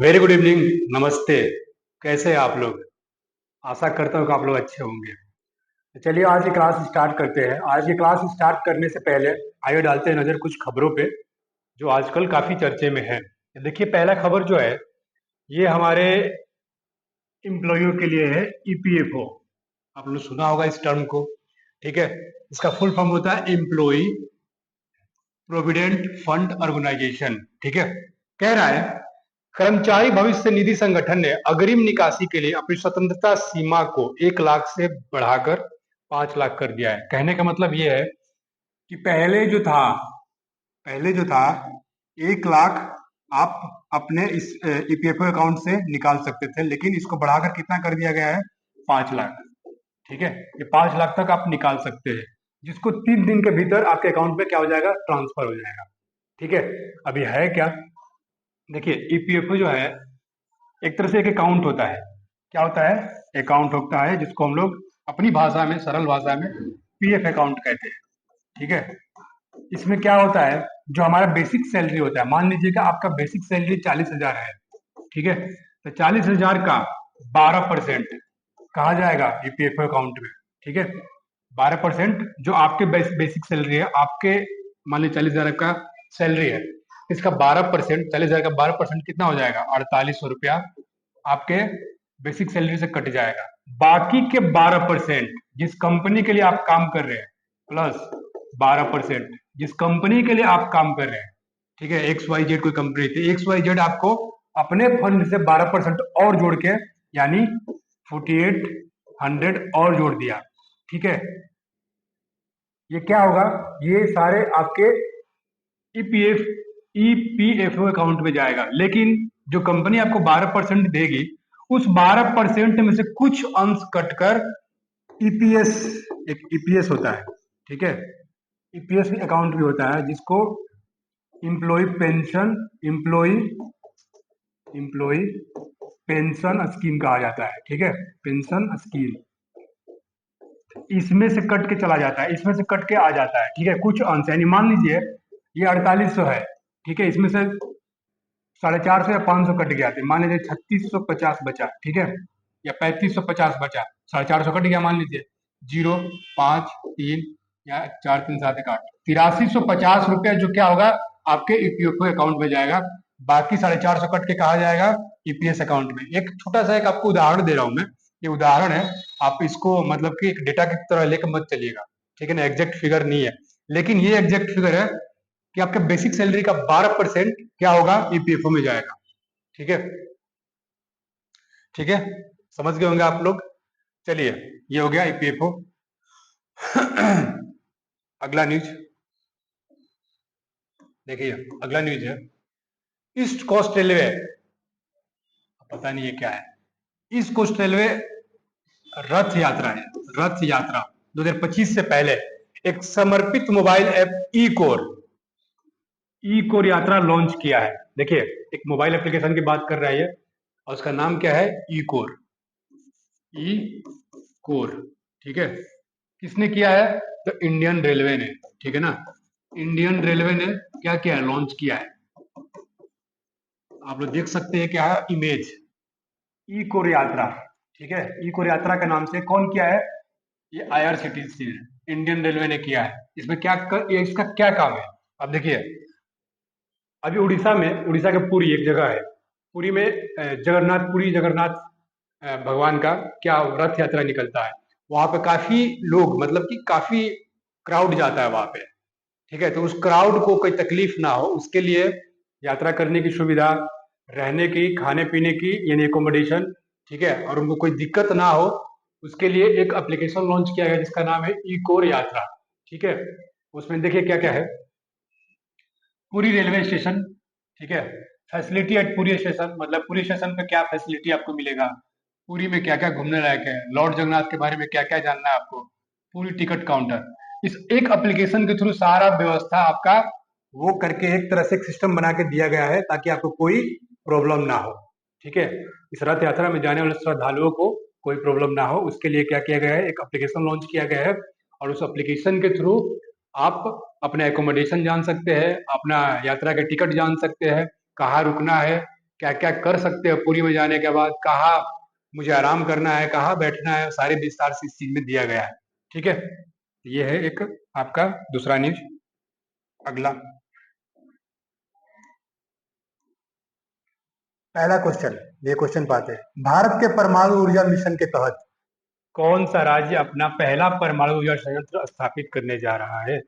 Very good evening. नमस्ते। कैसे हैं आप लोग? आशा करता हूँ कि आप लोग अच्छे होंगे। तो चलिए आज की क्लास स्टार्ट करते हैं। आज की क्लास स्टार्ट करने से पहले आइए डालते हैं नज़र कुछ खबरों पे जो आजकल काफ़ी चर्चे में है। देखिए पहला खबर जो है ये हमारे एम्प्लॉइयों के लिए है, ईपीएफओ। आप लोग सुना होगा इस टर्म को, ठीक है। इसका फुल फॉर्म होता है एम्प्लॉय प्रोविडेंट फंड ऑर्गेनाइजेशन, ठीक है। कह रहा है कर्मचारी भविष्य निधि संगठन ने अग्रिम निकासी के लिए अपनी स्वतंत्रता सीमा को 1 लाख से बढ़ाकर 5 लाख कर दिया है। कहने का मतलब ये है कि पहले जो था 1 लाख आप अपने इस ईपीएफओ अकाउंट से निकाल सकते थे, लेकिन इसको बढ़ाकर कितना कर दिया गया है? 5 लाख, ठीक है। ये 5 लाख तक आप निकाल सकते हैं, जिसको 3 दिन के भीतर आपके अकाउंट में क्या हो जाएगा? ट्रांसफर हो जाएगा, ठीक है। अभी है क्या, देखिए ईपीएफओ जो है एक तरह से एक अकाउंट होता है। क्या होता है? अकाउंट होता है जिसको हम लोग अपनी भाषा में, सरल भाषा में पीएफ अकाउंट कहते हैं, ठीक है। इसमें क्या होता है, जो हमारा बेसिक सैलरी होता है, मान लीजिए कि आपका बेसिक सैलरी 40,000 है, ठीक है। तो 40,000 का 12% कहा जाएगा ईपीएफओ अकाउंट में, ठीक है। 12% जो आपके बेसिक सैलरी है, आपके मान लीजिए 40,000 का सैलरी है, इसका 12%, 40,000 का 12% कितना हो जाएगा? 4800 रुपया आपके बेसिक सैलरी से कट जाएगा। बाकी के 12% जिस कंपनी के लिए आप काम कर रहे हैं, प्लस 12% जिस कंपनी के लिए आप काम कर रहे हैं, ठीक है। एक्स वाई जेड कोई कंपनी थी, एक्स वाई जेड आपको अपने फंड से 12% और जोड़ के, यानी 4800 और जोड़ दिया, ठीक है। ये क्या होगा? ये सारे आपके ईपीएफ ईपीएफओ अकाउंट में जाएगा, लेकिन जो कंपनी आपको 12% देगी, उस 12% में से कुछ अंश कटकर ईपीएस, एक ईपीएस होता है, ठीक है। ईपीएस अकाउंट भी होता है जिसको employ pension employ pension scheme कहा जाता है, ठीक है। पेंशन स्कीम इसमें से कट के चला जाता है, इसमें से कट के आ जाता है, ठीक है। कुछ अंश, यानी मान लीजिए ये 4800 है, ठीक है। इसमें से 450 या 500 कट गया, तो मान लीजिए 3650 बचा, ठीक है, या 3550 बचा, 450 कट गया, मान लीजिए 0, 5, 3 या 4, 3, 7, 1, 8, 8350 रुपया जो क्या होगा? आपके ईपीएफओ अकाउंट में जाएगा। बाकी 450 कट के कहा जाएगा? ईपीएस अकाउंट में। एक छोटा सा एक आपको उदाहरण दे रहा हूं मैं, ये उदाहरण है, आप इसको मतलब कि एक डेटा की तरह लेकर मत चलिएगा, ठीक है ना। एग्जैक्ट फिगर नहीं है, लेकिन ये एग्जैक्ट फिगर है कि आपके बेसिक सैलरी का 12% क्या होगा? ईपीएफओ में जाएगा, ठीक है। ठीक है, समझ गए होंगे आप लोग। चलिए ये हो गया ईपीएफओ। अगला न्यूज देखिए, अगला न्यूज है ईस्ट कोस्ट रेलवे। पता नहीं ये क्या है। ईस्ट कोस्ट रेलवे रथ यात्रा है, रथ यात्रा 2025 से पहले एक समर्पित मोबाइल ऐप ई कोर यात्रा लॉन्च किया है। देखिए एक मोबाइल एप्लीकेशन की बात कर रहा है ये, और उसका नाम क्या है? ई कोर, ई कोर, ठीक है। किसने किया है? तो इंडियन रेलवे ने, ठीक है ना। इंडियन रेलवे ने क्या किया है? लॉन्च किया है। आप लोग देख सकते हैं क्या है इमेज, ई कोर यात्रा, ठीक है। ई कोर यात्रा के नाम से कौन किया है? ये आईआरसीटीसी ने, इंडियन रेलवे ने किया है। इसमें क्या ये इसका क्या काम है? अब देखिए अभी उड़ीसा के पुरी एक जगह है, पुरी में जगन्नाथ भगवान का क्या रथ यात्रा निकलता है। वहां पे काफी लोग, मतलब कि काफी क्राउड जाता है वहां पे, ठीक है। तो उस क्राउड को कोई तकलीफ ना हो उसके लिए यात्रा करने की सुविधा, रहने की, खाने पीने की यानी एकोमोडेशन, ठीक है, और उनको कोई दिक्कत ना हो उसके लिए एक एप्लीकेशन लॉन्च किया गया जिसका नाम है ई कोर यात्रा, ठीक है। उसमें देखिए क्या क्या है। पुरी रेलवे स्टेशन, ठीक है। फैसिलिटी एट पुरी स्टेशन, मतलब पुरी स्टेशन पे क्या फैसिलिटी आपको मिलेगा, पुरी में क्या क्या घूमने लायक है, लॉर्ड जगन्नाथ के बारे में क्या क्या जानना है आपको, पूरी टिकट काउंटर। इस एक एप्लीकेशन के थ्रू सारा व्यवस्था आपका वो करके एक तरह से एक सिस्टम बना के दिया गया है ताकि आपको कोई प्रॉब्लम ना हो, ठीक है। इस रथ यात्रा में जाने वाले श्रद्धालुओं को कोई प्रॉब्लम ना हो उसके लिए क्या किया गया है? एक एप्लीकेशन लॉन्च किया गया है, और उस एप्लीकेशन के थ्रू आप अपना एकोमोडेशन जान सकते हैं, अपना यात्रा के टिकट जान सकते हैं, कहाँ रुकना है, क्या क्या कर सकते हैं पुरी में जाने के बाद, कहाँ मुझे आराम करना है, कहाँ बैठना है, सारे विस्तार से इस चीज में दिया गया है। ठीक है, ये है एक आपका दूसरा न्यूज। अगला पहला क्वेश्चन, ये क्वेश्चन पाते हैं, भारत के परमाणु ऊर्जा मिशन के तहत कौन सा राज्य अपना पहला परमाणु ऊर्जा संयंत्र स्थापित करने जा रहा है?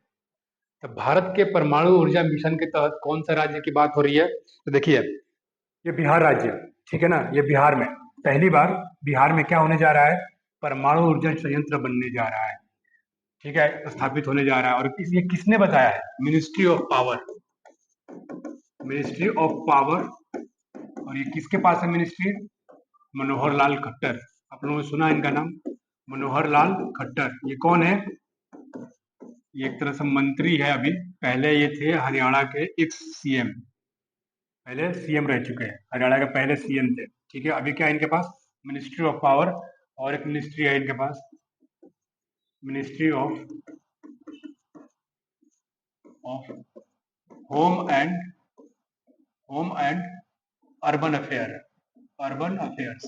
तो भारत के परमाणु ऊर्जा मिशन के तहत कौन सा राज्य की बात हो रही है? तो देखिए, ये बिहार राज्य, ठीक है ना, ये बिहार में पहली बार बिहार में क्या होने जा रहा है, परमाणु ऊर्जा संयंत्र बनने जा रहा है। ठीक है, स्थापित होने जा रहा है। और ये किसने बताया है? Ministry of power, ministry of power. और ये किसके पास है मिनिस्ट्री? मनोहर लाल खट्टर। आप लोगों ने सुना इनका नाम, मनोहर लाल खट्टर। ये कौन है? ये एक तरह से मंत्री है अभी, पहले ये थे हरियाणा के एक्स सीएम, पहले सीएम रह चुके हैं, हरियाणा के पहले सीएम थे। ठीक है, अभी क्या है इनके पास? मिनिस्ट्री ऑफ पावर, और एक मिनिस्ट्री है इनके पास, ministry of home and urban affair, urban affairs.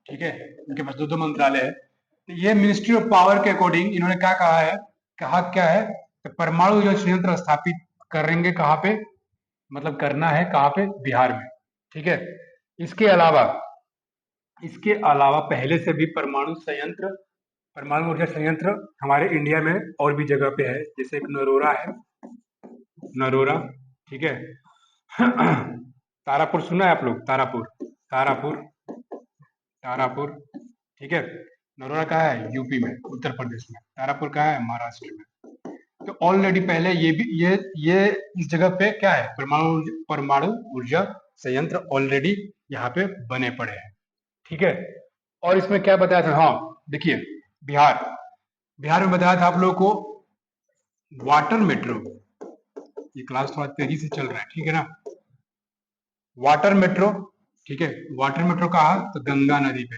ठीक है, इनके पास दो दो मंत्रालय है। तो ये मिनिस्ट्री ऑफ पावर के अकॉर्डिंग इन्होंने क्या कहा है, कहा क्या है, तो परमाणु जो संयंत्र स्थापित करेंगे कहाँ पे, मतलब करना है कहाँ पे? बिहार में। ठीक है, इसके अलावा पहले से भी परमाणु संयंत्र, परमाणु ऊर्जा संयंत्र हमारे इंडिया में और भी जगह पे है, जैसे एक नरोरा है, नरोरा। ठीक है, तारापुर सुना है आप लोग? तारापुर, तारापुर, तारापुर। ठीक है, नरोरा कहाँ है? यूपी में, उत्तर प्रदेश में। तारापुर कहाँ है? महाराष्ट्र में। तो ऑलरेडी पहले ये भी ये इस जगह पे क्या है, परमाणु ऊर्जा संयंत्र ऑलरेडी यहाँ पे बने पड़े हैं। ठीक है, और इसमें क्या बताया था? हाँ देखिए, बिहार, बिहार में बताया था आप लोगों को वाटर मेट्रो। ये क्लास थोड़ा तेजी से चल रहा है, ठीक है ना? वाटर मेट्रो, ठीक है, वाटर मेट्रो कहा तो गंगा नदी पे,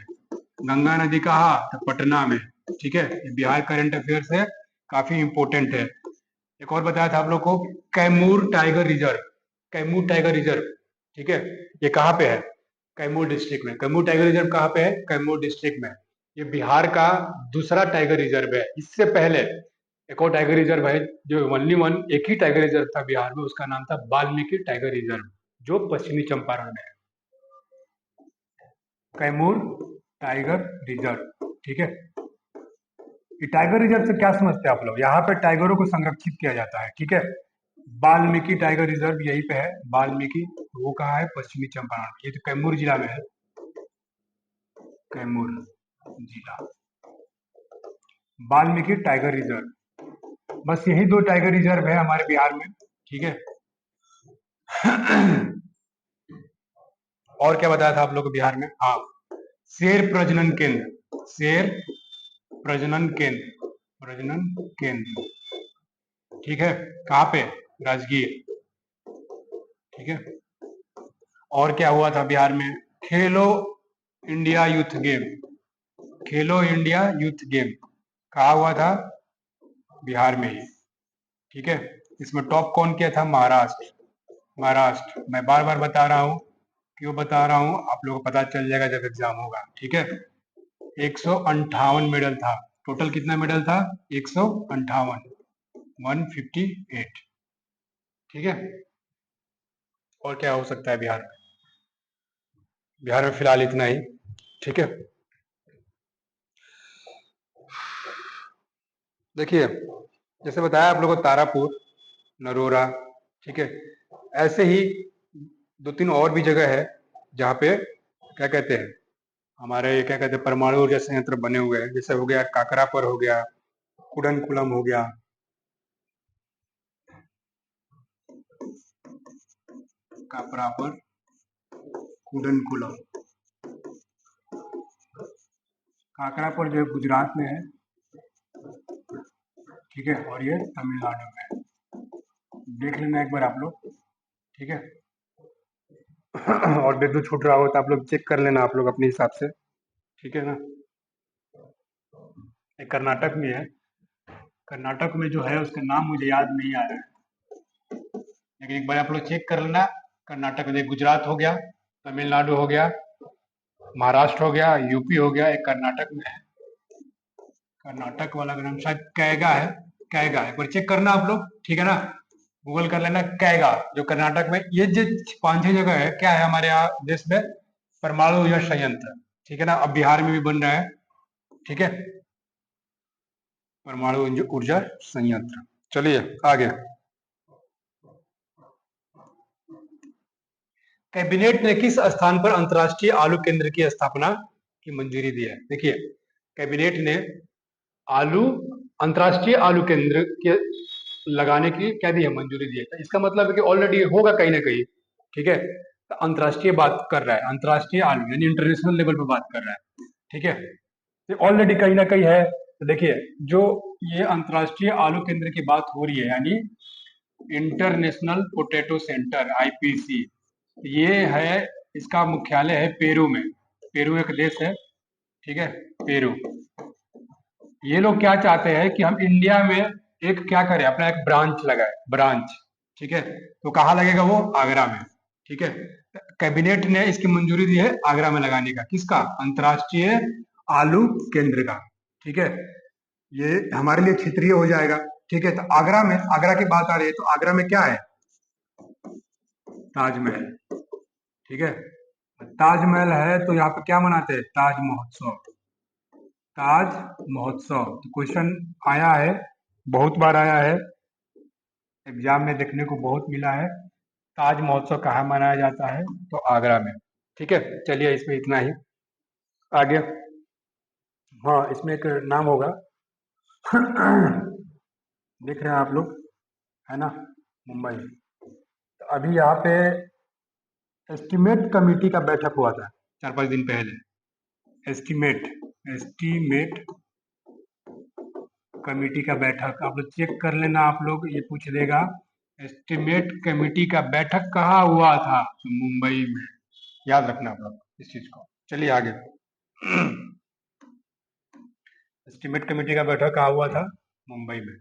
गंगा नदी कहा तो पटना में। ठीक है, ये बिहार करंट अफेयर्स है, काफी इंपॉर्टेंट है। एक और बताया था आप लोग को, Kaimur tiger reserve, Kaimur tiger reserve. ठीक है, ये कहाँ पे है? कैमूर डिस्ट्रिक्ट में। कैमूर टाइगर रिजर्व कहाँ पे है? कैमूर डिस्ट्रिक्ट में। ये बिहार का दूसरा टाइगर रिजर्व है। इससे पहले एक और टाइगर रिजर्व है, जो ओनली वन, एक ही टाइगर रिजर्व था बिहार में, उसका नाम था वाल्मीकि टाइगर रिजर्व, जो पश्चिमी चंपारण में है। Kaimur tiger reserve. ठीक है, ये टाइगर रिजर्व से क्या समझते हैं आप लोग? यहाँ पे टाइगरों को संरक्षित किया जाता है। ठीक है, वाल्मीकि टाइगर रिजर्व यहीं पे है, वाल्मीकि। वो कहाँ है? पश्चिमी चंपारण। ये तो कैमूर जिला में है, कैमूर जिला, वाल्मीकि टाइगर रिजर्व। बस यही दो टाइगर रिजर्व है हमारे बिहार में। ठीक है, और क्या बताया था आप लोग को बिहार में? हाँ, शेर प्रजनन केंद्र, शेर प्रजनन केंद्र, प्रजनन केंद्र। ठीक है, कहाँ पे? राजगीर। ठीक है, और क्या हुआ था बिहार में? खेलो इंडिया यूथ गेम, खेलो इंडिया यूथ गेम कहा हुआ था? बिहार में ही। ठीक है, इसमें टॉप कौन किया था? महाराष्ट्र, महाराष्ट्र। मैं बार बार बता रहा हूँ, क्यों बता रहा हूँ, आप लोगों को पता चल जाएगा जब एग्जाम होगा। ठीक है, 158 मेडल था टोटल। कितना मेडल था? 158, 158। ठीक है, और क्या हो सकता है बिहार में? बिहार में फिलहाल इतना ही। ठीक है, देखिए, जैसे बताया आप लोगों को, तारापुर, नरोरा। ठीक है, ऐसे ही दो तीन और भी जगह है जहाँ पे क्या कहते हैं, हमारे क्या कहते हैं, परमाणु ऊर्जा संयंत्र बने हुए हैं। जैसे हो गया काकरापर, हो गया कुडनकुलम, हो गया काकरापर, कुडनकुलम। काकरापर जो है गुजरात में है, ठीक है, और ये तमिलनाडु में है। देख लेना एक बार आप लोग। ठीक है, और बिंदु छूट रहा हो तो आप लोग चेक कर लेना आप लोग अपने हिसाब से। ठीक है ना? एक कर्नाटक में है, कर्नाटक में जो है उसका नाम मुझे याद नहीं आ रहा है, लेकिन एक बार आप लोग चेक कर लेना। कर्नाटक में गुजरात हो गया, तमिलनाडु हो गया, महाराष्ट्र हो गया, यूपी हो गया, एक कर्नाटक में है। कर्नाटक वाला का नाम शायद कैगा है। कैगा एक बार चेक करना आप लोग, ठीक है ना, गूगल कर लेना कैगा, जो कर्नाटक में, ये जो 5-6 जगह है, क्या है हमारे यहाँ देश में, परमाणु ऊर्जा संयंत्र, ठीक है ना। अब बिहार में भी बन रहा है, ठीक है, परमाणु ऊर्जा संयंत्र। चलिए आगे। कैबिनेट ने किस स्थान पर अंतर्राष्ट्रीय आलू केंद्र की स्थापना की मंजूरी दी है? देखिए, कैबिनेट ने आलू अंतर्राष्ट्रीय आलू केंद्र के लगाने की क्या दी है, मंजूरी दी है। तो इसका मतलब है कि ऑलरेडी होगा कहीं ना कहीं, ठीक है। तो अंतर्राष्ट्रीय बात कर रहा है, अंतर्राष्ट्रीय आलू यानी इंटरनेशनल लेवल पे बात कर रहा है, ठीक है। तो ऑलरेडी कहीं ना कहीं है। तो देखिए, जो ये अंतर्राष्ट्रीय आलू केंद्र की बात हो रही है, यानी इंटरनेशनल पोटैटो सेंटर आईपीसी, ये है, इसका मुख्यालय है पेरू में। पेरू एक देश है, ठीक है, पेरू। ये लोग क्या चाहते हैं कि हम इंडिया में एक क्या करें, अपना एक ब्रांच लगाए, ब्रांच, ठीक है। तो कहाँ लगेगा वो? आगरा में, ठीक है। कैबिनेट ने इसकी मंजूरी दी है आगरा में लगाने का, किसका? अंतर्राष्ट्रीय आलू केंद्र का, ठीक है। ये हमारे लिए क्षेत्रीय हो जाएगा, ठीक है। तो आगरा में, आगरा की बात आ रही है, तो आगरा में क्या है? ताजमहल, ठीक है। ताजमहल है, तो यहाँ पे क्या मनाते हैं? ताज महोत्सव, ताज महोत्सव। तो क्वेश्चन आया है, बहुत बार आया है, एग्जाम में देखने को बहुत मिला है। ताज महोत्सव कहाँ मनाया जाता है? तो आगरा में, ठीक है। चलिए इसमें इतना ही, आगे। हाँ, इसमें एक नाम होगा देख रहे हैं आप लोग, है ना, मुंबई। तो अभी यहाँ पे एस्टीमेट कमेटी का बैठक हुआ था 4-5 दिन पहले। एस्टीमेट एस्टीमेट कमेटी का बैठक, आप लोग चेक कर लेना, आप लोग, ये पूछ देगा एस्टीमेट कमेटी का बैठक कहाँ हुआ था? तो मुंबई में, याद रखना आप लोग इस चीज को। चलिए आगे। एस्टीमेट कमेटी का बैठक कहाँ हुआ था? मुंबई में।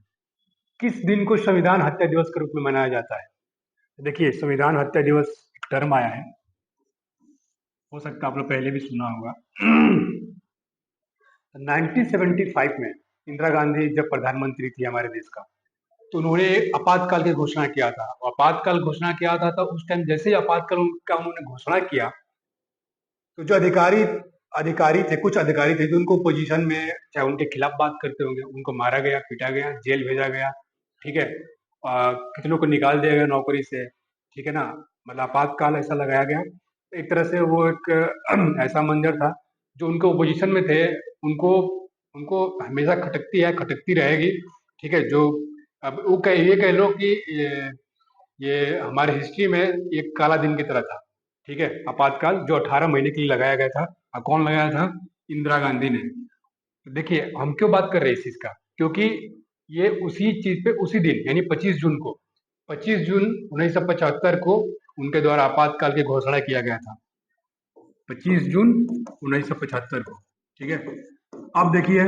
किस दिन को संविधान हत्या दिवस के रूप में मनाया जाता है? देखिए, संविधान हत्या दिवस एक टर्म आया है, हो सकता है आप लोग पहले भी सुना होगा। 1975 में इंदिरा गांधी जब प्रधानमंत्री थी हमारे देश का, तो उन्होंने आपातकाल की घोषणा किया था। आपातकाल घोषणा किया था, तो उस टाइम जैसे ही आपातकाल का उन्होंने घोषणा किया, तो जो अधिकारी अधिकारी थे, कुछ अधिकारी थे जो उनको पोजीशन में, चाहे उनके खिलाफ बात करते होंगे, उनको मारा गया, पीटा गया, जेल भेजा गया, ठीक है। कितनों को निकाल दिया गया नौकरी से, ठीक है ना। मतलब आपातकाल ऐसा लगाया गया, एक तरह से वो एक ऐसा मंजर था, जो उनको पोजीशन में थे, उनको उनको हमेशा खटकती है, खटकती रहेगी, ठीक है। जो अब वो ये कह लो कि ये हमारे हिस्ट्री में एक काला दिन की तरह था, ठीक है, आपातकाल, जो 18 महीने के लिए लगाया गया था। और कौन लगाया था? इंदिरा गांधी ने। तो देखिए, हम क्यों बात कर रहे हैं इस चीज का, क्योंकि ये उसी चीज पे, उसी दिन यानी 25 जून को, 25 जून 1975 को उनके द्वारा आपातकाल की घोषणा किया गया था, 25 जून 1975 को, ठीक है। अब देखिए,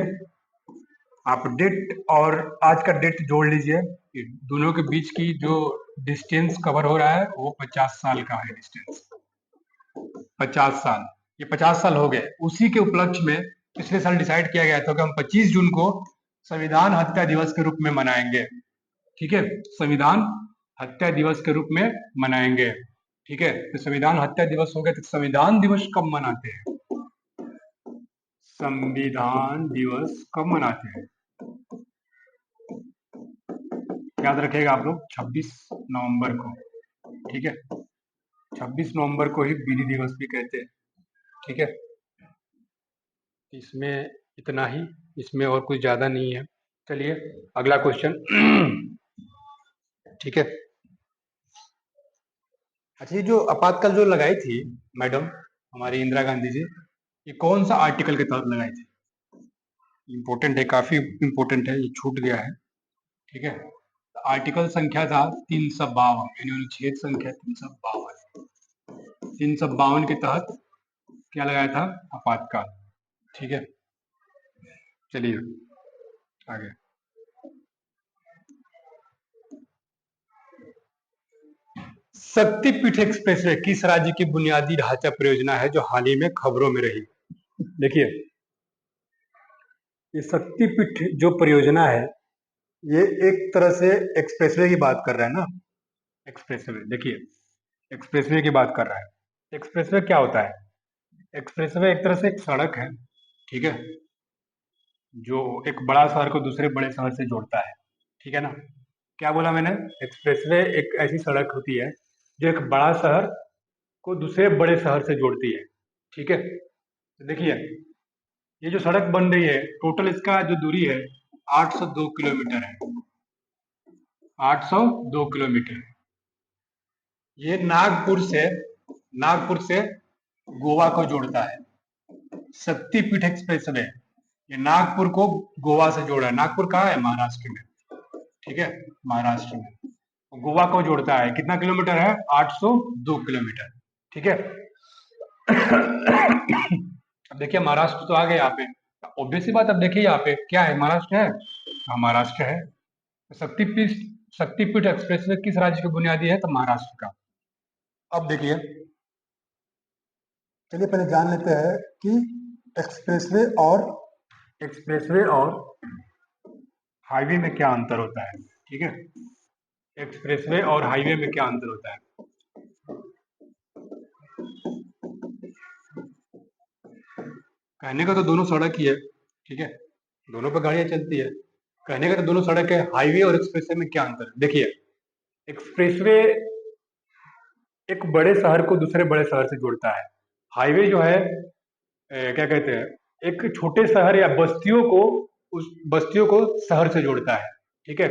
आप डेट और आज का डेट जोड़ लीजिए, दोनों के बीच की जो डिस्टेंस कवर हो रहा है वो 50 साल का है डिस्टेंस, 50 साल। ये 50 साल हो गए। उसी के उपलक्ष्य में पिछले साल डिसाइड किया गया था कि हम 25 जून को संविधान हत्या दिवस के रूप में मनाएंगे, ठीक है, संविधान हत्या दिवस के रूप में मनाएंगे, ठीक है। तो संविधान हत्या दिवस हो गया, तो संविधान दिवस कब मनाते हैं? संविधान दिवस कब मनाते हैं? याद रखिएगा आप लोग, 26 नवंबर को, ठीक है। 26 नवंबर को ही विधि दिवस भी कहते हैं, ठीक है। इसमें इतना ही, इसमें और कुछ ज्यादा नहीं है। चलिए अगला क्वेश्चन, ठीक है। अच्छा, ये जो आपातकाल जो लगाई थी मैडम हमारी इंदिरा गांधी जी, ये कौन सा आर्टिकल के तहत लगाई थी? इम्पोर्टेंट है, काफी इम्पोर्टेंट है, ये छूट गया है, ठीक है। आर्टिकल संख्या था 352, यानी अनुच्छेद संख्या 352, 352 के तहत क्या लगाया था? आपातकाल, ठीक है। चलिए आगे। शक्तिपीठ एक्सप्रेसवे किस राज्य की बुनियादी ढांचा परियोजना है जो हाल ही में खबरों में रही? देखिए, ये शक्तिपीठ जो परियोजना है, ये एक तरह से एक्सप्रेसवे की बात कर रहा है ना। एक्सप्रेसवे, देखिए, एक्सप्रेसवे की बात कर रहा है। एक्सप्रेसवे क्या होता है? एक्सप्रेसवे एक तरह से एक सड़क है, ठीक है, जो एक बड़ा शहर को दूसरे बड़े शहर से जोड़ता है, ठीक है ना। क्या बोला मैंने? एक्सप्रेसवे एक ऐसी सड़क होती है जो एक बड़ा शहर को दूसरे बड़े शहर से जोड़ती है, ठीक है। तो देखिए, ये जो सड़क बन रही है, टोटल इसका जो दूरी है 802 किलोमीटर है। 802 किलोमीटर। ये नागपुर से गोवा को जोड़ता है। शक्तिपीठ एक्सप्रेसवे ये नागपुर को गोवा से जोड़ा है। नागपुर कहाँ है? महाराष्ट्र में, ठीक है, महाराष्ट्र में। गोवा को जोड़ता है। कितना किलोमीटर है? 802 किलोमीटर, ठीक है। अब देखिए, महाराष्ट्र तो आ गए यहाँ पे। ऑब्वियस सी बात, अब देखिए यहाँ पे क्या है? महाराष्ट्र है। हाँ, महाराष्ट्र है। शक्तिपीठ शक्तिपीठ एक्सप्रेसवे किस राज्य की बुनियादी है? तो महाराष्ट्र का। अब देखिए, चलिए पहले जान लेते हैं कि एक्सप्रेसवे और हाईवे में क्या अंतर होता है, ठीक है। एक्सप्रेसवे और हाईवे में क्या अंतर होता है? कहने का तो दोनों सड़क ही है, ठीक है, दोनों पे गाड़ियां चलती है। कहने का तो दोनों सड़क है। हाईवे और एक्सप्रेसवे में क्या अंतर है? देखिए, एक्सप्रेसवे एक बड़े शहर को दूसरे बड़े शहर से जोड़ता है। हाईवे जो है, क्या कहते हैं, एक छोटे शहर या बस्तियों को शहर से जोड़ता है, ठीक है।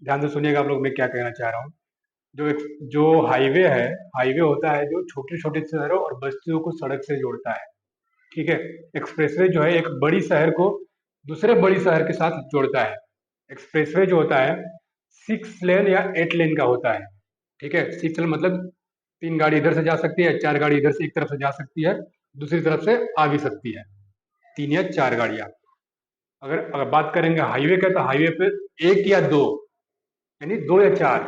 ध्यान से सुनिएगा आप लोग, मैं क्या कहना चाह रहा हूँ। जो हाईवे है, हाईवे होता है जो छोटे छोटे शहरों और बस्तियों को सड़क से जोड़ता है, ठीक है। एक्सप्रेसवे जो है एक बड़ी शहर को दूसरे बड़ी शहर के साथ जोड़ता है। एक्सप्रेसवे जो होता है 6 लेन या 8 लेन का होता है, ठीक है। 6 लेन मतलब 3 गाड़ी इधर से जा सकती है, 4 गाड़ी इधर से एक तरफ से जा सकती है, दूसरी तरफ से आ भी सकती है, 3 या 4 गाड़ियां। अगर बात करेंगे हाईवे का, तो हाईवे पे 1 या 2, यानी 2 या 4,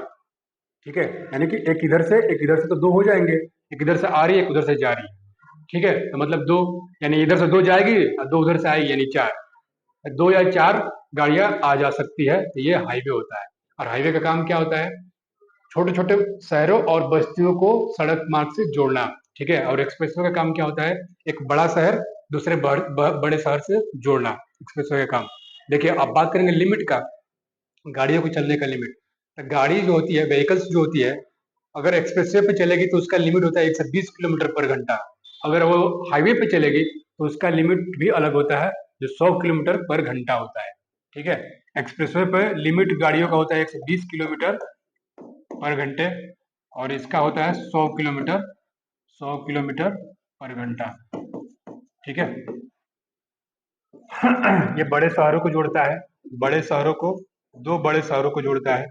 ठीक है। यानी कि एक इधर से तो 2 हो जाएंगे। एक इधर से आ रही है, एक उधर से जा रही है, ठीक है। तो मतलब 2, यानी इधर से 2 जाएगी और 2 उधर से आएगी, यानी 4। 2 या 4 गाड़ियां आ जा सकती है, तो ये हाईवे होता है। और हाईवे का काम क्या होता है? छोटे छोटे शहरों और बस्तियों को सड़क मार्ग से जोड़ना, ठीक है। और एक्सप्रेसवे का काम क्या होता है? एक बड़ा शहर दूसरे बड़े शहर से जोड़ना, एक्सप्रेसवे का काम। देखिए, अब बात करेंगे लिमिट का, गाड़ियों को चलने का लिमिट। तो गाड़ी जो होती है, व्हीकल्स जो होती है, अगर एक्सप्रेसवे पे चलेगी तो उसका लिमिट होता है 120 किलोमीटर पर घंटा। अगर वो हाईवे पे चलेगी तो उसका लिमिट भी अलग होता है, जो 100 किलोमीटर पर घंटा होता है, ठीक है। एक्सप्रेसवे पे लिमिट गाड़ियों का होता है 120 किलोमीटर पर घंटे, और इसका होता है 100 किलोमीटर पर घंटा, ठीक है। ये बड़े शहरों को जोड़ता है, बड़े शहरों को, 2 बड़े शहरों को जोड़ता है,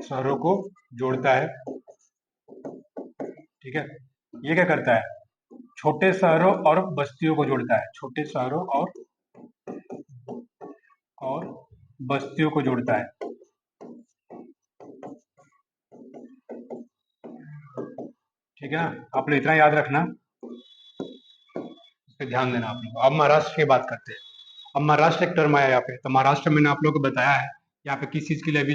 शहरों को जोड़ता है, ठीक है। ये क्या करता है? छोटे शहरों और बस्तियों को जोड़ता है, छोटे शहरों और बस्तियों को जोड़ता है, ठीक है ना। आपने इतना याद रखना, इस पे ध्यान देना आप लोग। अब महाराष्ट्र की बात करते हैं। अब महाराष्ट्र एक टर्म आया यहाँ पे, तो महाराष्ट्र मैंने आप लोगों को बताया है यहाँ पे किस चीज के लिए अभी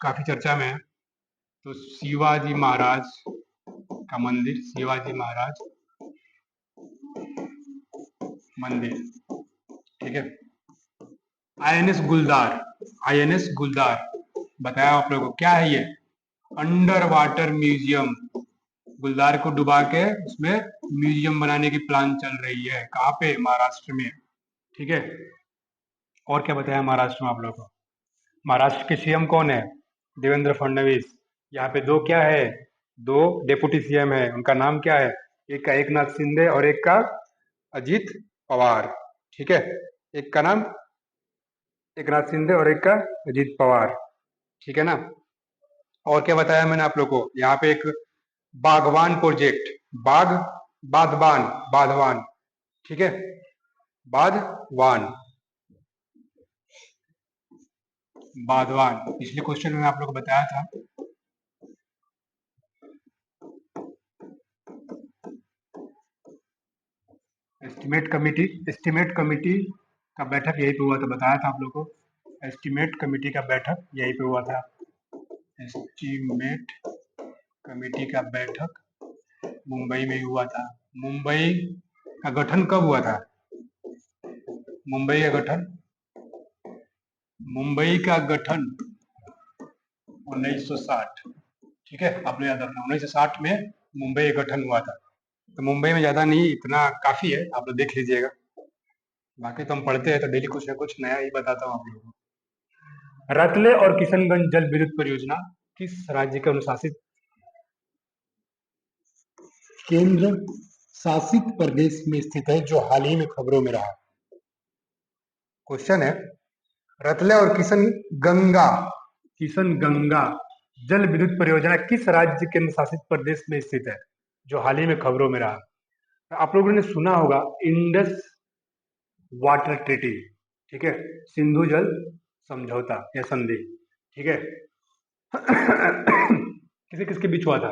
काफी चर्चा में है। तो शिवाजी महाराज का मंदिर, शिवाजी महाराज मंदिर, ठीक है। आईएनएस गुलदार, आईएनएस गुलदार, बताया आप लोगों को क्या है ये? Under water museum. गुलदार को डुबा के उसमें म्यूजियम बनाने की प्लान चल रही है। कहाँ पे? महाराष्ट्र में, ठीक है। और क्या बताया महाराष्ट्र में आप लोगों को? महाराष्ट्र के सीएम कौन है? देवेंद्र फडणवीस। यहाँ पे दो क्या है? 2 डेप्यूटी सीएम है। उनका नाम क्या है? एक का एकनाथ शिंदे और एक का अजीत पवार, ठीक है। एक का नाम एकनाथ शिंदे और एक का अजीत पवार, ठीक है ना। और क्या बताया मैंने आप लोग को? यहाँ पे एक बागवान प्रोजेक्ट, बाग बागबान बागवान, ठीक है, बागवान बागवान। पिछले क्वेश्चन में आप लोग को बताया था एस्टिमेट कमिटी का बैठक यहीं पे हुआ था, बताया था आप लोगों को। एस्टिमेट कमिटी का बैठक यहीं पे हुआ था। एस्टिमेट कमेटी का बैठक मुंबई में हुआ था। मुंबई का गठन कब हुआ था? मुंबई का गठन 1960। ठीक है, आपने याद रखना 1960 में मुंबई का गठन हुआ था। तो मुंबई में ज्यादा नहीं, इतना काफी है, आप लोग देख लीजिएगा। बाकी तो हम पढ़ते हैं तो डेली कुछ ना कुछ नया ही बताता हूँ आप लोगों को। रतले और किशनगंज जल विद्युत परियोजना किस राज्य के अनुशासित केंद्र शासित प्रदेश में स्थित है, जो हाल ही में खबरों में रहा? क्वेश्चन है, रतले और किशन गंगा जल विद्युत परियोजना किस राज्य केंद्र शासित प्रदेश में स्थित है, जो हाल ही में खबरों में रहा? आप लोगों ने सुना होगा इंडस वाटर ट्रीटी, ठीक है, सिंधु जल समझौता या संधि, ठीक है। किसे किसके बीच हुआ था?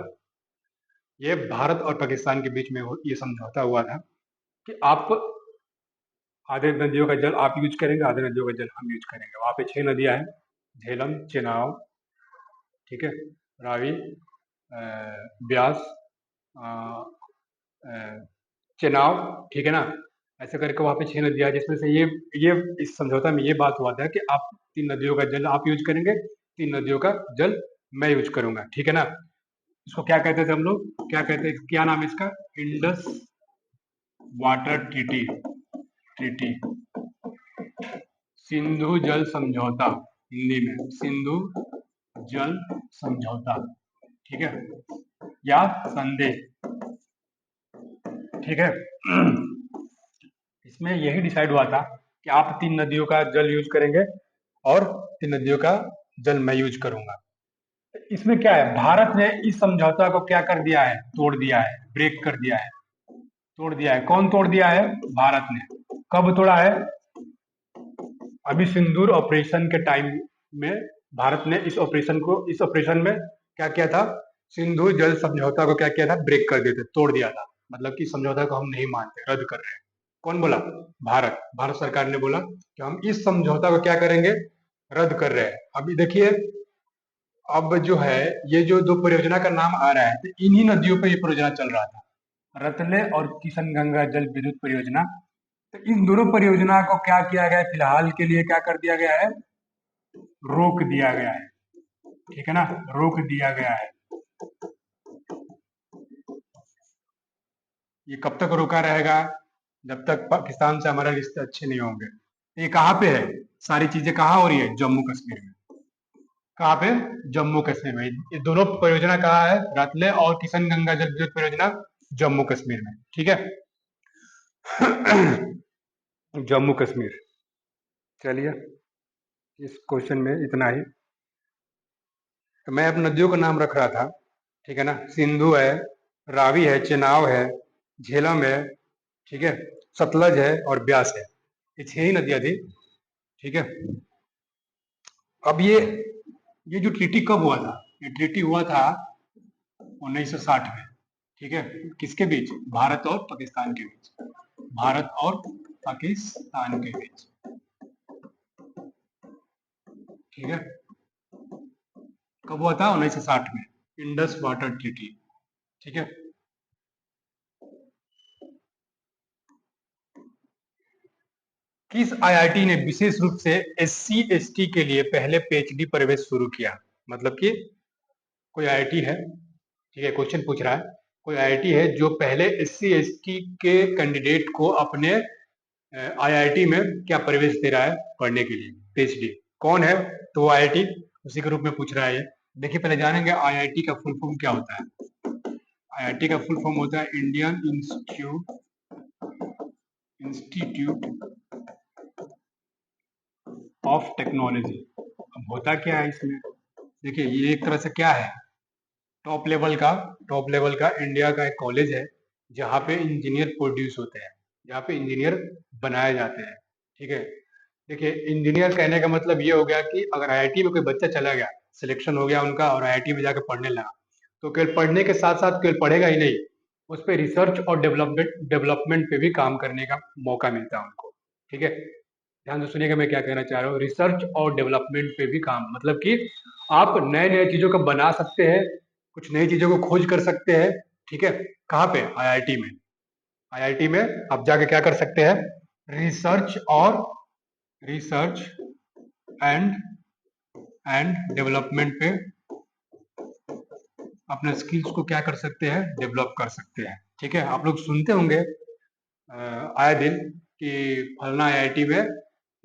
ये भारत और पाकिस्तान के बीच में ये समझौता हुआ था कि आप आधे नदियों का जल आप यूज करेंगे, आधे नदियों का जल हम यूज करेंगे। वहां पे 6 नदियां हैं, झेलम, चेनाब, ठीक है, रावी, ब्यास, चेनाब, ठीक है ना। ऐसे करके वहां पे 6 नदियां, जिसमें से ये इस समझौता में ये बात हुआ था कि आप 3 नदियों का जल आप यूज करेंगे, 3 नदियों का जल मैं यूज करूंगा, ठीक है ना। इसको क्या कहते थे हम लोग, क्या कहते हैं, क्या नाम है इसका? Indus water treaty, treaty, Sindhu जल समझौता, हिंदी में सिंधु जल समझौता, ठीक है, या संधि, ठीक है। इसमें यही डिसाइड हुआ था कि आप 3 नदियों का जल यूज करेंगे और 3 नदियों का जल मैं यूज करूंगा। इसमें क्या है, भारत ने इस समझौता को क्या कर दिया है? तोड़ दिया है, ब्रेक कर दिया है, तोड़ दिया है। कौन तोड़ दिया है? भारत ने। कब तोड़ा है? अभी सिंदूर ऑपरेशन के टाइम में भारत ने इस ऑपरेशन में क्या किया था? सिंधु जल समझौता को क्या किया था? ब्रेक कर दिया था, तोड़ दिया था। मतलब कि समझौता को हम नहीं मानते, रद्द कर रहे हैं। कौन बोला? भारत सरकार ने बोला कि हम इस समझौता को क्या करेंगे? रद्द कर रहे हैं। अभी देखिए, अब जो है ये जो 2 परियोजना का नाम आ रहा है, तो इन्हीं नदियों पर ये परियोजना चल रहा था, रतले और किशनगंगा जल विद्युत परियोजना। तो इन दोनों परियोजना को क्या किया गया है? फिलहाल के लिए क्या कर दिया गया है? रोक दिया गया है, ठीक है ना, रोक दिया गया है। ये कब तक रोका रहेगा? जब तक पाकिस्तान से हमारे रिश्ते अच्छे नहीं होंगे। ये कहाँ पे है? सारी चीजें कहाँ हो रही है? जम्मू कश्मीर में। कहाँ पे? जम्मू कश्मीर में। ये दोनों परियोजना कहाँ है? रतले और किशनगंगा जल विद्युत परियोजना जम्मू कश्मीर में, ठीक है। जम्मू कश्मीर। चलिए, इस क्वेश्चन में इतना ही। तो मैं अब नदियों का नाम रख रहा था, ठीक है ना। सिंधु है, रावी है, चेनाब है, झेलम है, ठीक है, सतलज है और ब्यास है। ये 6 ही नदियां थी, ठीक है। अब ये जो ट्रीटी कब हुआ था? ये ट्रीटी हुआ था 1960 में, ठीक है। किसके बीच? भारत और पाकिस्तान के बीच। भारत और पाकिस्तान के बीच, ठीक है। कब हुआ था? 1960 में, इंडस वाटर ट्रीटी, ठीक है। किस आईआईटी ने विशेष रूप से एससी एसटी के लिए पहले पीएचडी प्रवेश शुरू किया? मतलब कि कोई आईआईटी है, ठीक है, क्वेश्चन पूछ रहा है, कोई आईआईटी है जो पहले एससी एसटी के कैंडिडेट को अपने आईआईटी में क्या प्रवेश दे रहा है पढ़ने के लिए, पीएचडी। कौन है? तो वो आईआईटी उसी के रूप में पूछ रहा है ये। देखिए, पहले जानेंगे आईआईटी का फुल फॉर्म क्या होता है। आईआईटी का फुल फॉर्म होता है इंडियन इंस्टीट्यूट ऑफ टेक्नोलॉजी। अब होता क्या है इसमें? देखिए, ये एक तरह से क्या है, टॉप लेवल का इंडिया का एक कॉलेज है, जहाँ पे इंजीनियर प्रोड्यूस होते हैं, जहाँ पे इंजीनियर बनाए जाते हैं, ठीक है। देखिए, इंजीनियर कहने का मतलब ये हो गया कि अगर आईआईटी में कोई बच्चा चला गया, सिलेक्शन हो गया उनका और आईआईटी में जाकर पढ़ने लगा, तो केवल पढ़ने के साथ साथ केवल पढ़ेगा ही नहीं, उस पे रिसर्च और डेवलपमेंट पे भी काम करने का मौका मिलता है उनको। ठीक है, ध्यान से सुनिएगा मैं क्या कहना चाह रहा हूँ। रिसर्च और डेवलपमेंट पे भी काम, मतलब कि आप नए नए चीजों को बना सकते हैं, कुछ नई चीजों को खोज कर सकते हैं। ठीक है, कहाँ पे? आईआईटी में। आईआईटी में आप जाके क्या कर सकते हैं? रिसर्च एंड डेवलपमेंट पे अपने स्किल्स को क्या कर सकते हैं? डेवलप कर सकते हैं। ठीक है, आप लोग सुनते होंगे आए दिन कि फलना आईआईटी में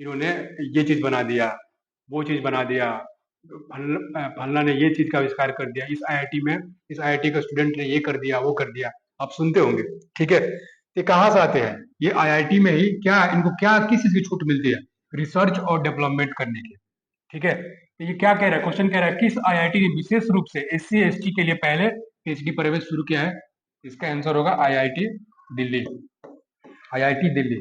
इन्होंने ये चीज बना दिया, वो चीज बना दिया, फलना ने ये चीज का आविष्कार कर दिया, इस आईआईटी में इस आईआईटी का स्टूडेंट ने ये कर दिया, वो कर दिया। आप सुनते होंगे। ठीक है, ये कहाँ से आते हैं? ये आईआईटी में ही क्या इनको क्या किस चीज की छूट मिलती है? रिसर्च और डेवलपमेंट करने की। ठीक है, तो ये क्या कह रहा है? क्वेश्चन कह रहा है किस आईआईटी ने विशेष रूप से एससी एसटी के लिए पहले पीएचडी प्रवेश शुरू किया है? इसका आंसर होगा आईआईटी दिल्ली। आईआईटी दिल्ली।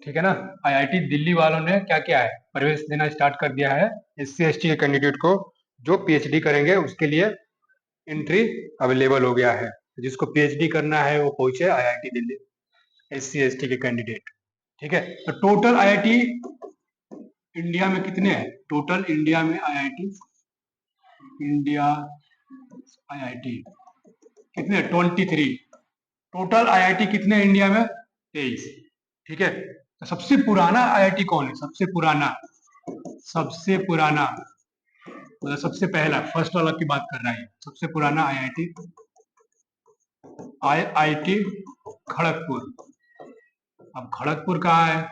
ठीक है ना, आईआईटी दिल्ली वालों ने क्या किया है? प्रवेश देना स्टार्ट कर दिया है एससी एसटी के कैंडिडेट को, जो पीएचडी करेंगे उसके लिए एंट्री अवेलेबल हो गया है। जिसको पीएचडी करना है वो पहुंचे आईआईटी दिल्ली, एससी एसटी के कैंडिडेट। ठीक है, तो टोटल आईआईटी इंडिया में कितने हैं? टोटल इंडिया में इंडिया आईआईटी कितने? 23। टोटल आईआईटी कितने इंडिया में? 23। ठीक है, तो सबसे पुराना आईआईटी कौन है? सबसे पुराना मतलब सबसे पहला, फर्स्ट वाला की बात कर रहा है। सबसे पुराना आईआईटी खड़गपुर। अब खड़गपुर कहाँ है?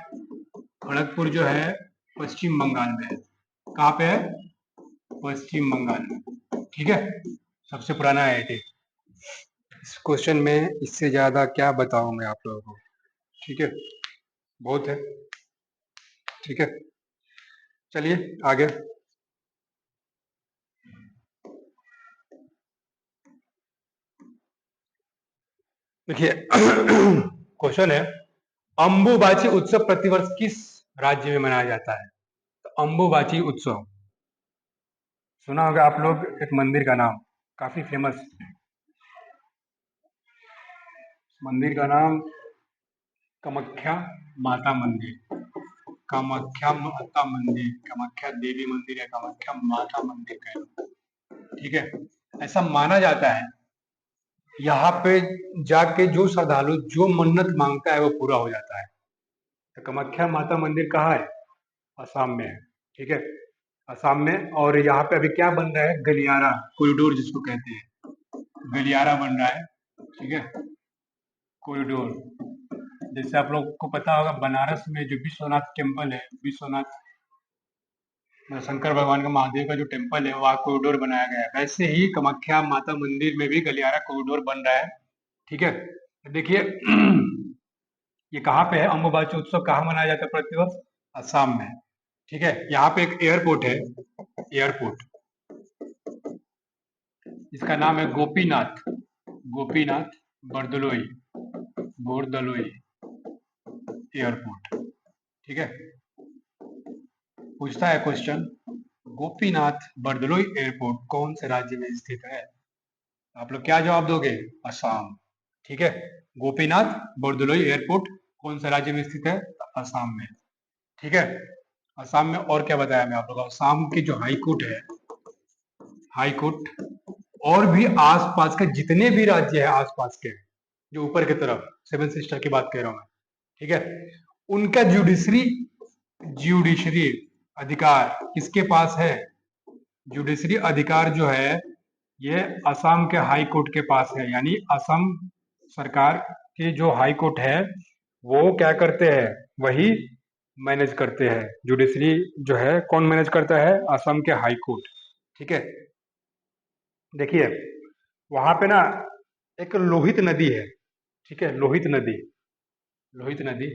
खड़गपुर जो है पश्चिम बंगाल में है। कहाँ पे है? पश्चिम बंगाल में। ठीक है, सबसे पुराना आईआईटी। इस क्वेश्चन में इससे ज्यादा क्या बताऊं मैं आप लोगों को। ठीक है, बहुत है। ठीक है, चलिए आगे। देखिए क्वेश्चन है, अंबुबाची उत्सव प्रतिवर्ष किस राज्य में मनाया जाता है? तो अंबुबाची उत्सव सुना होगा आप लोग, एक मंदिर का नाम, काफी फेमस मंदिर का नाम कामाख्या माता मंदिर। कामाख्या माता मंदिर, कामाख्या देवी मंदिर है, कामाख्या माता मंदिर कह लो। ठीक है, ऐसा माना जाता है यहाँ पे जाके जो श्रद्धालु जो मन्नत मांगता है वो पूरा हो जाता है। तो कामाख्या माता मंदिर कहाँ है? असम में है। ठीक है, असम में। और यहाँ पे अभी क्या बन रहा है? गलियारा कॉरिडोर जिसको कहते हैं, गलियारा बन रहा है। ठीक है, कॉरिडोर। जैसे आप लोग को पता होगा बनारस में जो विश्वनाथ टेम्पल है, विश्वनाथ शंकर भगवान का, महादेव का जो टेम्पल है, वहाँ कॉरिडोर बनाया गया है। वैसे ही कामाख्या माता मंदिर में भी गलियारा कॉरिडोर बन रहा है। ठीक है, तो देखिए ये कहाँ पे है? अम्बुबाची उत्सव कहाँ मनाया जाता है प्रतिवर्ष? असम में। ठीक है, यहाँ पे एक एयरपोर्ट है, एयरपोर्ट, इसका नाम है गोपीनाथ, गोपीनाथ बरदलोई, बोरदलोई एयरपोर्ट। ठीक है, पूछता है क्वेश्चन, गोपीनाथ बरदलोई एयरपोर्ट कौन से राज्य में स्थित है? आप लोग क्या जवाब दोगे? असम। ठीक है, गोपीनाथ बरदलोई एयरपोर्ट कौन से राज्य में स्थित है? असम में। ठीक है, असम में। और क्या बताया मैं आप लोग? असम की जो हाई कोर्ट है, हाई कोर्ट, और भी आसपास के जितने भी राज्य है, आसपास के जो ऊपर की तरफ, सेवन सिस्टर की बात कर रहा हूं मैं। ठीक है, उनका जुडिशरी अधिकार किसके पास है? जुडिशरी अधिकार जो है ये असम के हाई कोर्ट के पास है। यानी असम सरकार की जो हाई कोर्ट है वो क्या करते हैं? वही मैनेज करते हैं। जुडिशरी जो है कौन मैनेज करता है? असम के हाई कोर्ट। ठीक है, देखिए वहां पे ना एक लोहित नदी है। ठीक है, लोहित नदी, लोहित नदी,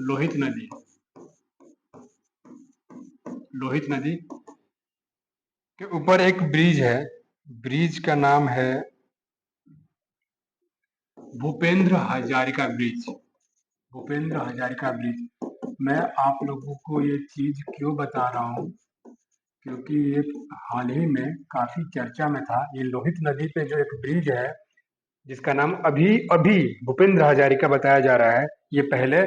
लोहित नदी, लोहित नदी के ऊपर एक ब्रिज है। ब्रिज का नाम है भूपेंद्र हजारिका ब्रिज, भूपेंद्र हजारिका ब्रिज। मैं आप लोगों को ये चीज क्यों बता रहा हूँ क्योंकि ये हाल ही में काफी चर्चा में था। ये लोहित नदी पे जो एक ब्रिज है जिसका नाम अभी अभी भूपेंद्र हजारिका बताया जा रहा है, ये पहले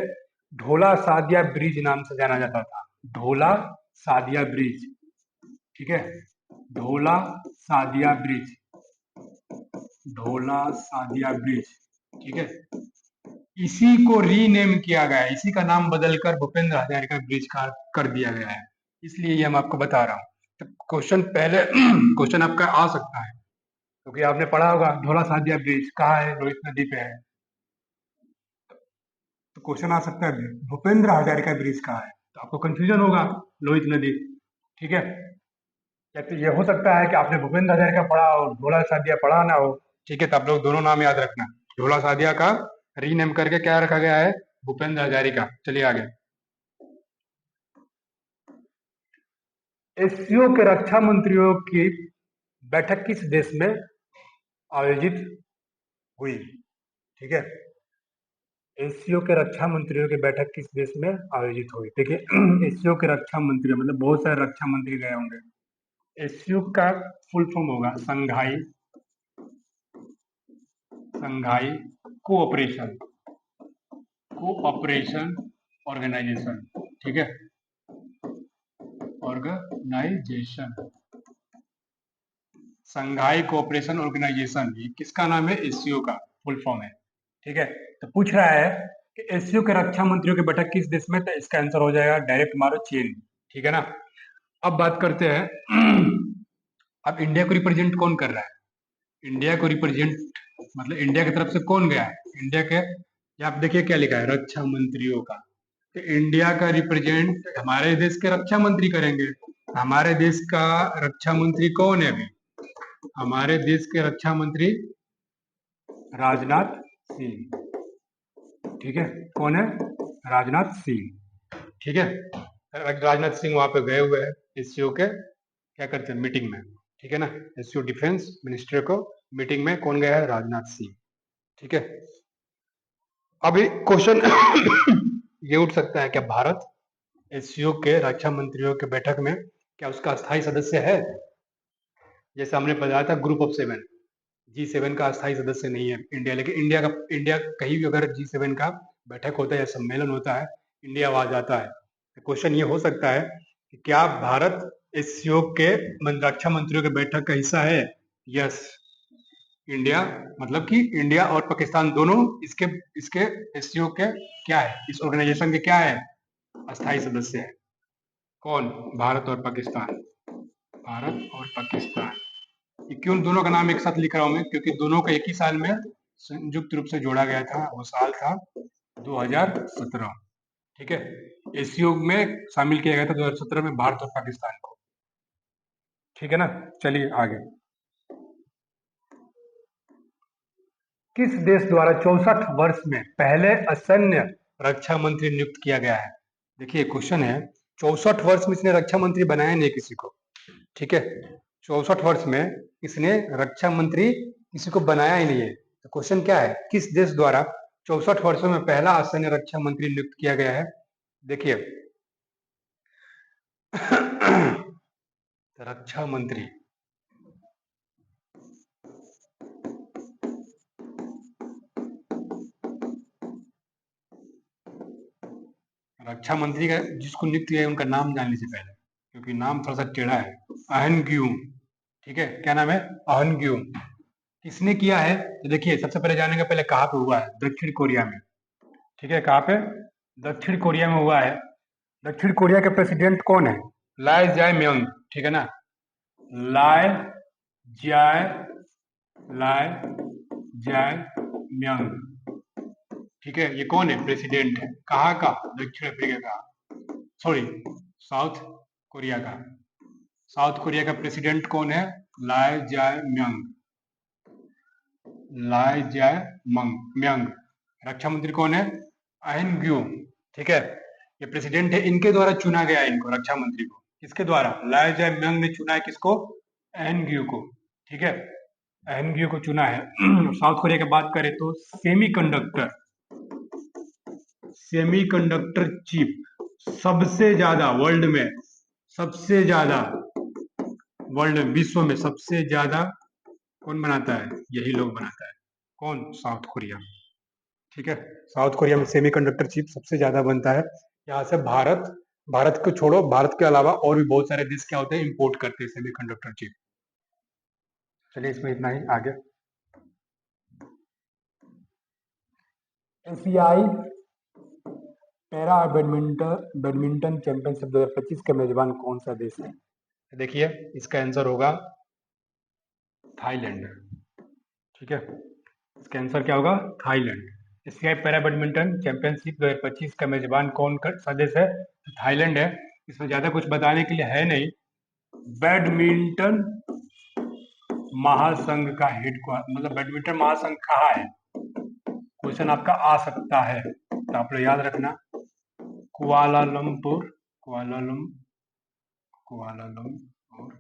ढोला सादिया ब्रिज नाम से जाना जाता था। ढोला सादिया ब्रिज, ठीक है, ढोला सादिया ब्रिज, ढोला सादिया ब्रिज, ठीक है। इसी को रीनेम किया गया है, इसी का नाम बदलकर भूपेंद्र हजारिका ब्रिज का कर दिया गया है, इसलिए ये मैं आपको बता रहा हूँ। तो क्वेश्चन पहले क्वेश्चन आपका आ सकता है क्योंकि आपने पढ़ा होगा ढोला सादिया ब्रिज कहाँ है, रोहित नदी पे है। तो क्वेश्चन आ सकता है भूपेंद्र हजारिका ब्रिज कहाँ है, तो आपको कंफ्यूजन होगा लोहित नदी, ठीक है। या तो ये हो सकता है कि आपने भूपेंद्र हजारिका पढ़ा और ढोला सादिया पढ़ा ना हो, ठीक है। तो आप लोग दोनों नाम याद रखना, ढोला सादिया का रीनेम करके क्या रखा गया है, भूपेंद्र हजारिका। चलिए आगे। एससीओ के रक्षा मंत्रियों की बैठक किस देश में आयोजित हुई, ठीक है। एससीओ के रक्षा मंत्रियों की बैठक किस देश में आयोजित हुई। देखिए एससीओ के रक्षा मंत्री मतलब बहुत सारे रक्षा मंत्री गए होंगे। एससीओ का फुल फॉर्म होगा संघाई संघाई कोऑपरेशन कोऑपरेशन ऑर्गेनाइजेशन, ठीक है, ऑर्गेनाइजेशन, संघाई कोऑपरेशन ऑर्गेनाइजेशन, ये किसका नाम है, एससीओ का फुल फॉर्म है, ठीक है। तो पूछ रहा है कि एससीओ के रक्षा मंत्रियों की बैठक किस देश में, तो इसका आंसर हो जाएगा डायरेक्ट मारो चीन, ठीक है ना। अब बात करते हैं अब इंडिया को रिप्रेजेंट कौन कर रहा है, इंडिया को रिप्रेजेंट मतलब इंडिया की तरफ से कौन गया है, इंडिया के, आप देखिए क्या लिखा है, रक्षा मंत्रियों का। तो इंडिया का रिप्रेजेंट हमारे देश के रक्षा मंत्री करेंगे। हमारे देश का रक्षा मंत्री कौन है अभी, हमारे देश के रक्षा मंत्री राजनाथ सिंह, ठीक है। कौन है, राजनाथ सिंह, ठीक है। राजनाथ सिंह वहां पे गए हुए हैं एससीओ के क्या करते हैं मीटिंग में, ठीक है ना। एससीओ डिफेंस मिनिस्टर को मीटिंग में कौन गया है, राजनाथ सिंह, ठीक है। अभी क्वेश्चन ये उठ सकता है क्या भारत एससीओ के रक्षा मंत्रियों के बैठक में क्या उसका स्थायी सदस्य है, जैसे हमने बताया था ग्रुप ऑफ 7, G7 का स्थायी सदस्य नहीं है इंडिया, लेकिन इंडिया कहीं भी अगर G7 का बैठक होता है या सम्मेलन होता है, इंडिया वहां जाता है। तो क्वेश्चन ये हो सकता है कि क्या भारत एससीओ के रक्षा मंत्रियों के बैठक का हिस्सा है। यस, इंडिया मतलब कि इंडिया और पाकिस्तान दोनों इसके इसके एससीओ के क्या है, इस ऑर्गेनाइजेशन के क्या है, अस्थायी सदस्य है। कौन, भारत और पाकिस्तान, भारत और पाकिस्तान। ये क्यों दोनों का नाम एक साथ लिख रहा हूं मैं, क्योंकि दोनों को एक ही साल में संयुक्त रूप से जोड़ा गया था, वो साल था 2017, ठीक है। एससीओ में शामिल किया गया था 2017 में भारत और पाकिस्तान को, ठीक है ना। चलिए आगे। किस देश द्वारा 64 वर्ष में पहले असैन्य रक्षा मंत्री नियुक्त किया गया है। देखिए क्वेश्चन है 64 वर्ष में इसने रक्षा मंत्री बनाया नहीं किसी को, ठीक है। 64 वर्ष में इसने रक्षा मंत्री किसी को बनाया ही नहीं है। तो क्वेश्चन क्या है, किस देश द्वारा 64 वर्षों में पहला असैन्य रक्षा मंत्री नियुक्त किया गया है। देखिए रक्षा मंत्री, रक्षा मंत्री का जिसको नियुक्त किया है उनका नाम जान लीजिए पहले, क्योंकि नाम थोड़ा सा टेढ़ा है। अहन ग्यूम, ठीक है, क्या नाम है, अहन ग्यूम। किसने किया है, तो देखिए सबसे पहले जानेंगे पहले कहाँ पे हुआ है, दक्षिण कोरिया में, ठीक है। कहाँ पे, दक्षिण कोरिया में हुआ है। दक्षिण कोरिया के प्रेसिडेंट कौन है, लाय जाय म्योंग, ठीक है ना, लाय जाय लाय जाय म्योंग, ठीक है। ये कौन है, प्रेसिडेंट है, कहाँ का, दक्षिण अफ्रीका का, सॉरी साउथ कोरिया का। साउथ कोरिया का प्रेसिडेंट कौन है, लाय जाय म्योंग, लाय जाय म्योंग। रक्षा मंत्री कौन है, अहन ग्यू, ठीक है। ये प्रेसिडेंट है, इनके द्वारा चुना गया है इनको, रक्षा मंत्री को, किसके द्वारा, लाय जाय म्योंग ने चुना है किसको, अहन ग्यू को, ठीक है। अहन ग्यू को चुना है। साउथ कोरिया की बात करें तो सेमीकंडक्टर चीप सबसे ज्यादा वर्ल्ड में, सबसे ज्यादा वर्ल्ड में, विश्व में सबसे ज्यादा कौन बनाता है? यही लोग बनाता है। कौन? South Korea. ठीक है, साउथ कोरिया में सेमीकंडक्टर चिप सबसे ज्यादा बनता है। यहाँ से भारत, भारत को छोड़ो, भारत के अलावा और भी बहुत सारे देश क्या होते हैं, इंपोर्ट करते हैं सेमीकंडक्टर चिप। चलिए इसमें इतना ही, आगे। एशियाई पैरा बैडमिंटन चैंपियनशिप 2025 का मेजबान कौन सा देश है? देखिए इसका आंसर होगा थाईलैंड। ठीक है, इसका आंसर क्या होगा? थाईलैंड। एशियाई पैरा बैडमिंटन चैंपियनशिप 2025 का मेजबान कौन सा देश है? तो थाईलैंड है। इसमें ज्यादा कुछ बताने के लिए है नहीं। बैडमिंटन महासंघ का हेडक्वार्टर, मतलब बैडमिंटन महासंघ कहाँ है? क्वेश्चन आपका आ सकता है, तो आप लोग याद रखना, कुआलालंपुर, कुआलालंपुर, कुआलालंपुर,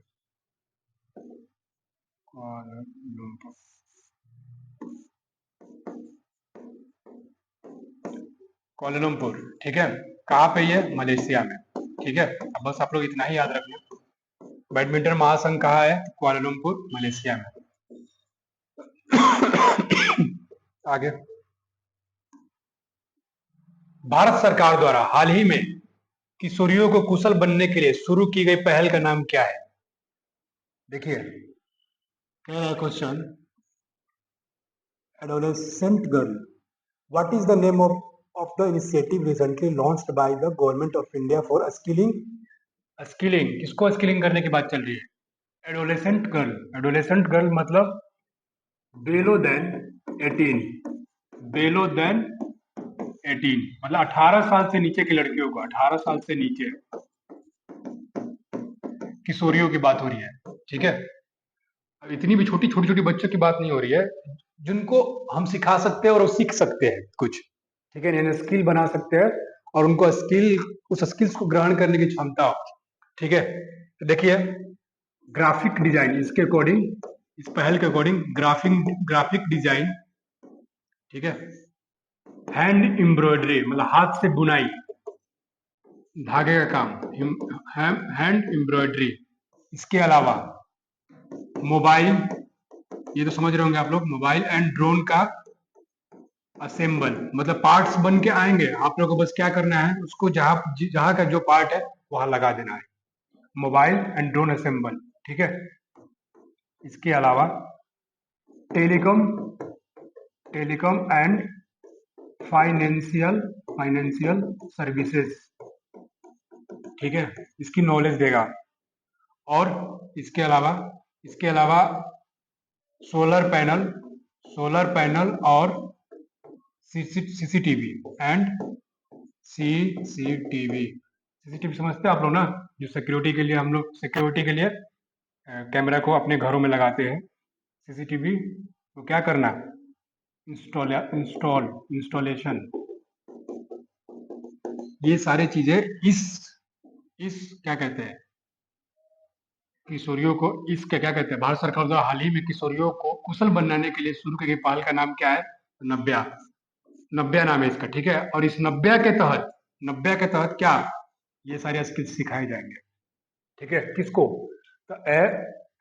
कुआलालंपुर। ठीक है, कहाँ पे? ये मलेशिया में। ठीक है, अब बस आप लोग इतना ही याद रखना, बैडमिंटन महासंघ कहाँ है? कुआलालंपुर, मलेशिया में। आगे, भारत सरकार द्वारा हाल ही में किशोरियों को कुशल बनने के लिए शुरू की गई पहल का नाम क्या है? देखिए क्या है question, adolescent girl, what is the name of the initiative recently launched by the government of India for skilling? Skilling, किसको स्किलिंग करने की बात चल रही है? Adolescent girl. एडोलेसेंट गर्ल मतलब बेलो देन 18, बेलो देन 18 मतलब 18 साल से नीचे की लड़कियों को, 18 साल से नीचे किशोरियों की बात हो रही है। ठीक है, अब इतनी भी छोटी छोटी छोटी बच्चों की बात नहीं हो रही है, जिनको हम सिखा सकते हैं और वो सीख सकते हैं कुछ। ठीक है, यानी स्किल बना सकते हैं और उनको स्किल, उस स्किल्स को ग्रहण करने की क्षमता हो। ठीक है, तो देखिए ग्राफिक डिजाइन, इसके अकॉर्डिंग, इस पहल के अकॉर्डिंग ग्राफिक डिजाइन, ठीक है, हैंड एम्ब्रॉयडरी मतलब हाथ से बुनाई, धागे का काम, हैंड एम्ब्रॉयडरी, इसके अलावा मोबाइल, ये तो समझ रहे होंगे आप लोग, मोबाइल एंड ड्रोन का असेंबल, मतलब पार्ट्स बन के आएंगे, आप लोगों को बस क्या करना है, उसको जहां जहां का जो पार्ट है वहां लगा देना है, मोबाइल एंड ड्रोन असेंबल। ठीक है, इसके अलावा telecom, telecom and financial services, ठीक है, इसकी नॉलेज देगा। और इसके अलावा सोलर पैनल, और सीसीटीवी एंड सीसीटीवी, समझते हैं आप लोग ना, जो सिक्योरिटी के लिए, हम लोग सिक्योरिटी के लिए कैमरा को अपने घरों में लगाते हैं। सीसीटीवी को क्या करना, इंस्टॉलेशन, ये सारी चीजें इस क्या कहते हैं, किशोरियों को, इसका क्या कहते हैं, भारत सरकार द्वारा हाल ही में किशोरियों को कुशल बनाने के लिए शुरू की गई पहल का नाम क्या है? नव्या। नव्या नाम है इसका। ठीक है, और इस नव्या के तहत क्या, ये सारे स्किल्स सिखाए जाएंगे। ठीक है, किसको? तो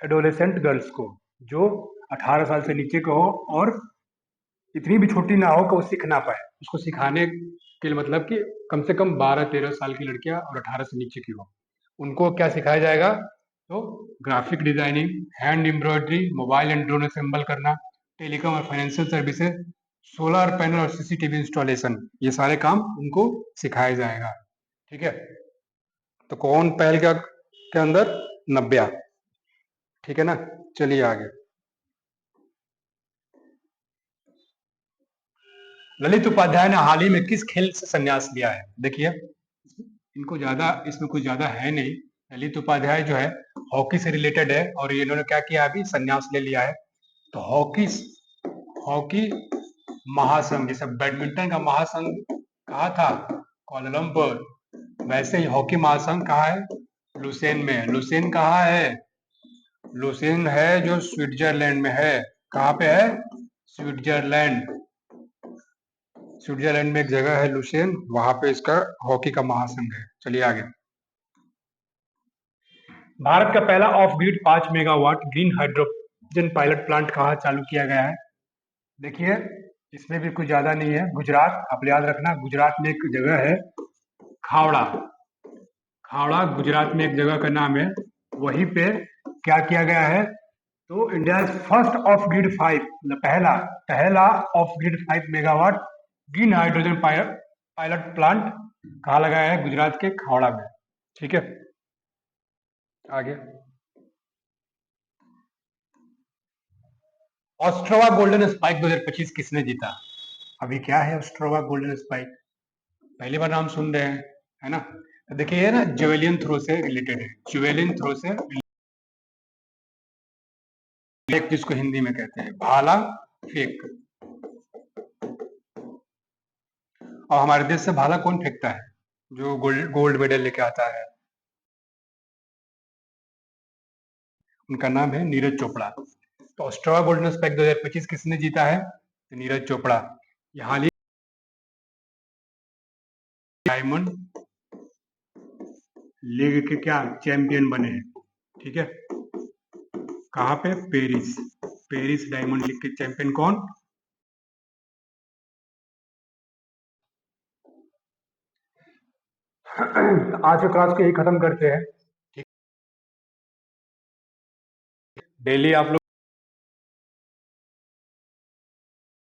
एडोलेसेंट गर्ल्स को, जो 18 साल से नीचे के हो और इतनी भी छोटी ना हो कि वो सीख ना पाए, उसको सिखाने के लिए, मतलब कि कम से कम 12-13 साल की लड़कियां और 18 से नीचे की हो, उनको क्या सिखाया जाएगा? तो graphic designing, hand embroidery, mobile and drone assemble करना, टेलीकॉम और फाइनेंशियल सर्विसेज, सोलर पैनल और सीसीटीवी इंस्टॉलेशन, ये सारे काम उनको सिखाया जाएगा। ठीक है, तो कौन पहल के अंदर? नव्या। ठीक है ना, चलिए आगे। ललित उपाध्याय ने हाल ही में किस खेल से संन्यास लिया है? देखिए इनको ज्यादा, इसमें कुछ ज्यादा है नहीं। ललित उपाध्याय जो है हॉकी से रिलेटेड है, और ये इन्होंने क्या किया, अभी संन्यास ले लिया है। तो हॉकी महासंघ, जैसे बैडमिंटन का महासंघ कहा था? कोलालमपुर। वैसे ही हॉकी महासंघ कहाँ है? लुसेन में है। लुसेन कहाँ है? लुसेन है जो स्विट्जरलैंड में है। कहाँ पे है? स्विट्जरलैंड। स्विट्जरलैंड में एक जगह है लुसेन, वहां पे इसका हॉकी का महासंघ है। चलिए आगे। भारत का पहला of grid 5 megawatt green hydrogen pilot plant कहाँ चालू किया गया है? देखिए, इसमें भी कुछ ज्यादा नहीं है। गुजरात, आप याद रखना, गुजरात में एक जगह है खावड़ा। खावड़ा गुजरात में एक जगह का नाम है। वहीं पे क्या किया गया है? तो इंडिया फर्स्ट ऑफ ग्रिड 5, मतलब पहला पहला of grid 5 megawatt green hydrogen pilot plant कहाँ लगाया है? गुजरात के खावड़ा में। ठीक है, आगे। ऑस्ट्रोवा गोल्डन स्पाइक 2025 किसने जीता? अभी क्या है ऑस्ट्रोवा गोल्डन स्पाइक? पहली बार नाम सुन रहे हैं, है ना? तो देखिए, ये ना ज्वेलियन थ्रो से रिलेटेड है। ज्वेलियन थ्रो से, जिसको हिंदी में कहते हैं भाला फेंक। और हमारे देश से भाला कौन फेंकता है, जो गोल्ड गोल्ड मेडल लेके आता है? उनका नाम है नीरज चोपड़ा। तो ऑस्ट्रेलिया गोल्डन स्पाइक 2025 किसने जीता है? तो नीरज चोपड़ा। ये हाल ही डायमंड लीग के क्या चैंपियन बने हैं। ठीक है, कहाँ पे? पेरिस। पेरिस डायमंड लीग के चैंपियन कौन? आज के क्लास को यही खत्म करते हैं। डेली आप लोग